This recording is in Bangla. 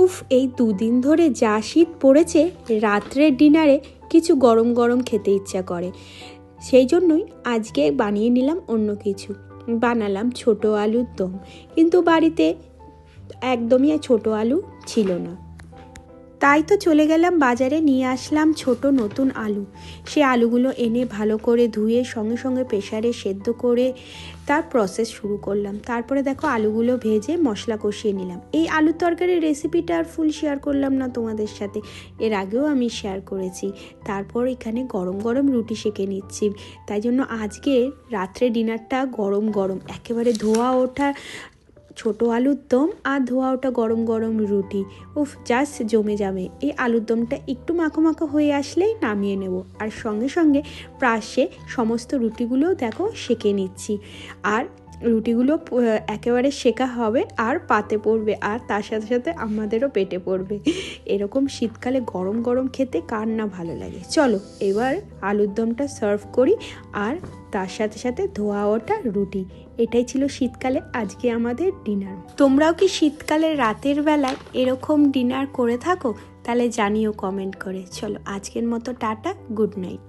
উফ, এই দুদিন ধরে যা শীত পড়েছে, রাত্রের ডিনারে কিছু গরম গরম খেতে ইচ্ছা করে। সেই জন্যই আজকে বানিয়ে নিলাম অন্য কিছু। বানালাম ছোট আলুর দম, কিন্তু বাড়িতে একদমই ছোট আলু ছিল না। তাই তো চলে গেলাম বাজারে, নিয়ে আসলাম ছোট নতুন আলু। সে আলুগুলো এনে ভালো করে ধুয়ে সঙ্গে সঙ্গে প্রেসারে সেদ্ধ করে তার প্রসেস শুরু করলাম। তারপরে দেখো আলুগুলো ভেজে মশলা কষিয়ে নিলাম। এই আলুর তরকারির রেসিপিটা আর ফুল শেয়ার করলাম না তোমাদের সাথে, এর আগেও আমি শেয়ার করেছি। তারপর এখানে গরম গরম রুটি সেঁকে নিচ্ছি। তাই জন্য আজকে রাত্রে ডিনারটা গরম গরম, একেবারে ধোয়া ওঠা ছোট আলুর দম আর ধোয়া ওটা গরম গরম রুটি। উফ, জাস্ট জমে যাবে। এই আলুর দমটা একটু মাখো মাখো হয়ে আসলেই নামিয়ে নেব। আর সঙ্গে সঙ্গে পাশে সমস্ত রুটিগুলোও দেখো সেঁকে নিচ্ছি। আর রুটিগুলো একেবারে সেঁকা হবে আর পাতে পড়বে, আর তার সাথে সাথে আমাদেরও পেটে পড়বে। এরকম শীতকালে গরম গরম খেতে কার না ভালো লাগে। চলো এবার আলুর দমটা সার্ভ করি, আর তার সাথে সাথে ধোয়া ওঠা রুটি। এটাই ছিল শীতকালে আজকে আমাদের ডিনার। তোমরাও কি শীতকালে রাতের বেলায় এরকম ডিনার করে থাকো? তাহলে জানিও কমেন্ট করে। চলো আজকের মতো টাটা, গুড নাইট।